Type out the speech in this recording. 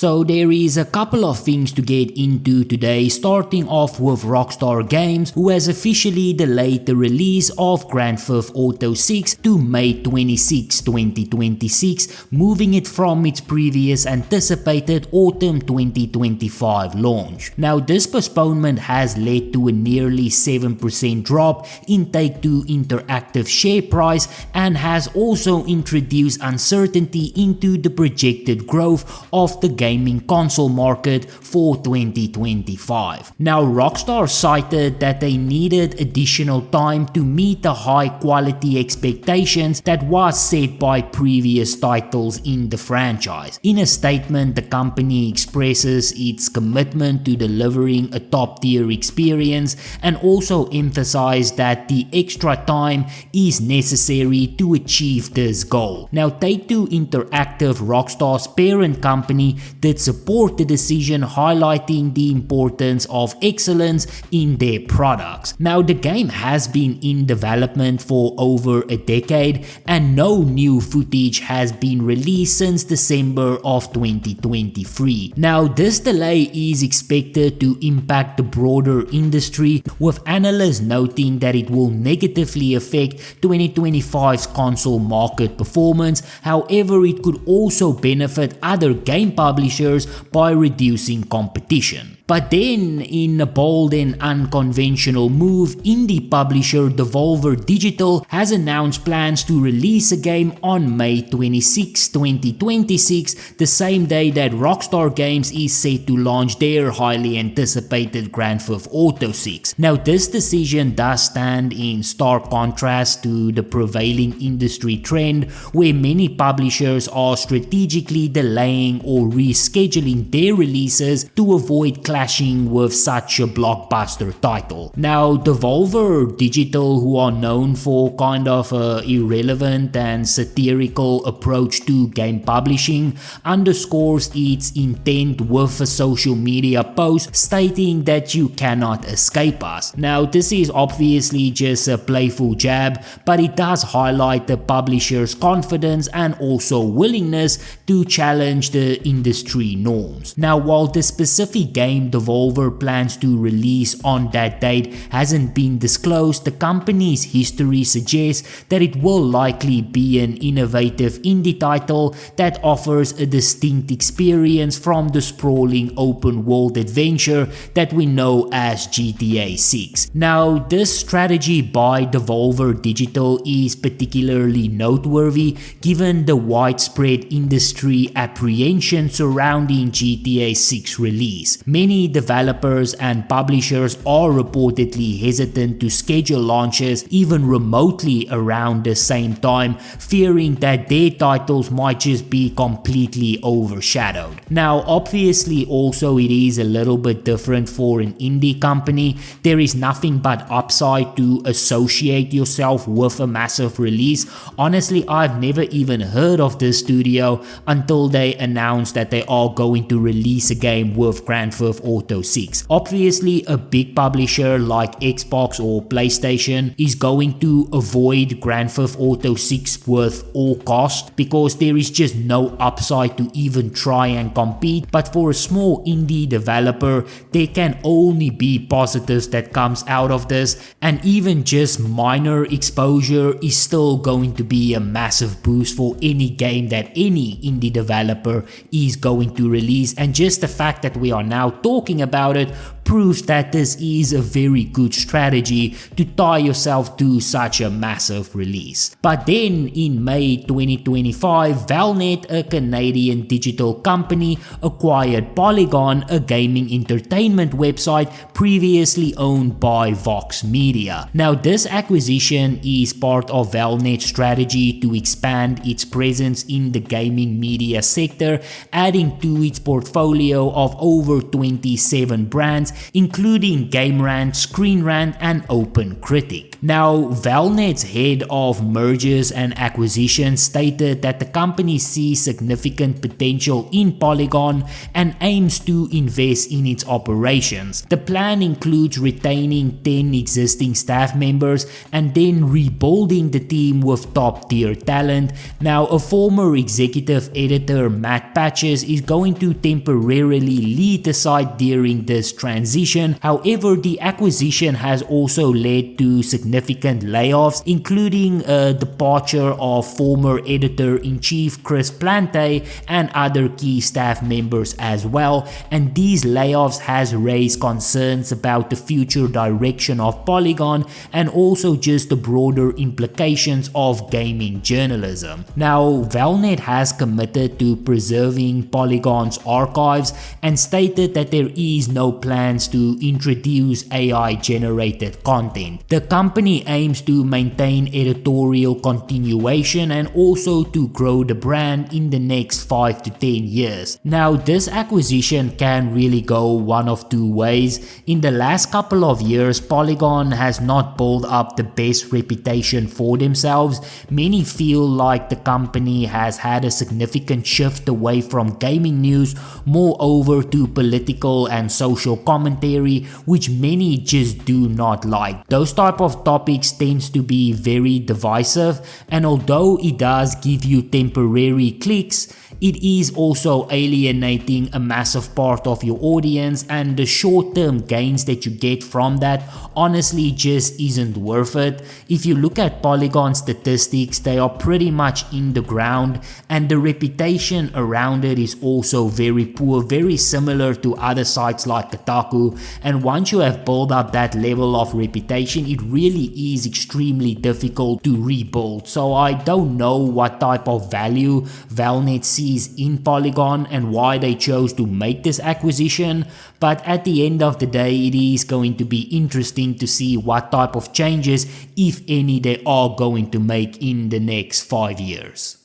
So there is a couple of things to get into today, starting off with Rockstar Games, who has officially delayed the release of Grand Theft Auto 6 to May 26, 2026, moving it from its previous anticipated autumn 2025 launch. Now this postponement has led to a nearly 7% drop in Take-Two Interactive share price and has also introduced uncertainty into the projected growth of the gaming console market for 2025. Now Rockstar cited that they needed additional time to meet the high quality expectations that was set by previous titles in the franchise. In a statement, the company expresses its commitment to delivering a top tier experience and also emphasized that the extra time is necessary to achieve this goal. Now Take-Two Interactive, Rockstar's parent company, did support the decision, highlighting the importance of excellence in their products. Now the game has been in development for over a decade and no new footage has been released since December of 2023. Now this delay is expected to impact the broader industry, with analysts noting that it will negatively affect 2025's console market performance. However, it could also benefit other game publishers by reducing competition. But then, in a bold and unconventional move, indie publisher Devolver Digital has announced plans to release a game on May 26, 2026, the same day that Rockstar Games is set to launch their highly anticipated Grand Theft Auto 6. Now this decision does stand in stark contrast to the prevailing industry trend, where many publishers are strategically delaying or rescheduling their releases to avoid clashing with such a blockbuster title. Now Devolver Digital, who are known for kind of a irrelevant and satirical approach to game publishing, underscores its intent with a social media post stating that you cannot escape us. Now this is obviously just a playful jab, but it does highlight the publisher's confidence and also willingness to challenge the industry norms. Now while the specific game Devolver plans to release on that date hasn't been disclosed, the company's history suggests that it will likely be an innovative indie title that offers a distinct experience from the sprawling open world adventure that we know as GTA 6. Now this strategy by Devolver Digital is particularly noteworthy given the widespread industry apprehension surrounding GTA 6 release. Many developers and publishers are reportedly hesitant to schedule launches even remotely around the same time, fearing that their titles might just be completely overshadowed. Now obviously also it is a little bit different for an indie company. There is nothing but upside to associate yourself with a massive release. Honestly, I've never even heard of this studio until they announced that they are going to release a game with Grand Theft Auto 6. Obviously a big publisher like Xbox or PlayStation is going to avoid Grand Theft Auto 6 with all cost because there is just no upside to even try and compete. But for a small indie developer, there can only be positives that comes out of this, and even just minor exposure is still going to be a massive boost for any game that any indie developer is going to release. And just the fact that we are now talking about it proves that this is a very good strategy to tie yourself to such a massive release. But then in May 2025, Valnet, a Canadian digital company, acquired Polygon, a gaming entertainment website previously owned by Vox Media. Now this acquisition is part of Valnet's strategy to expand its presence in the gaming media sector, adding to its portfolio of over 27 brands brands, including Game Rant, Screen Rant, and OpenCritic. Now, Valnet's head of mergers and acquisitions stated that the company sees significant potential in Polygon and aims to invest in its operations. The plan includes retaining 10 existing staff members and then rebuilding the team with top-tier talent. Now, a former executive editor, Matt Patches, is going to temporarily lead the site during this transition. However, the acquisition has also led to significant layoffs, including a departure of former editor-in-chief Chris Plante and other key staff members as well, and these layoffs has raised concerns about the future direction of Polygon and also just the broader implications of gaming journalism. Now, Valnet has committed to preserving Polygon's archives and stated that there is no plans to introduce AI-generated content. The company aims to maintain editorial continuation and also to grow the brand in the next 5 to 10 years. Now, this acquisition can really go one of two ways. In the last couple of years, Polygon has not built up the best reputation for themselves. Many feel like the company has had a significant shift away from gaming news, more over to political and social commentary, which many just do not like. Those type of topics tends to be very divisive, and although it does give you temporary clicks, it is also alienating a massive part of your audience, and the short-term gains that you get from that honestly just isn't worth it. If you look at Polygon statistics, they are pretty much in the ground, and the reputation around it is also very poor, very similar to other sites like Kotaku. And once you have built up that level of reputation, it really is extremely difficult to rebuild. So I don't know what type of value Valnet sees in Polygon and why they chose to make this acquisition, but at the end of the day, it is going to be interesting to see what type of changes, if any, they are going to make in the next 5 years.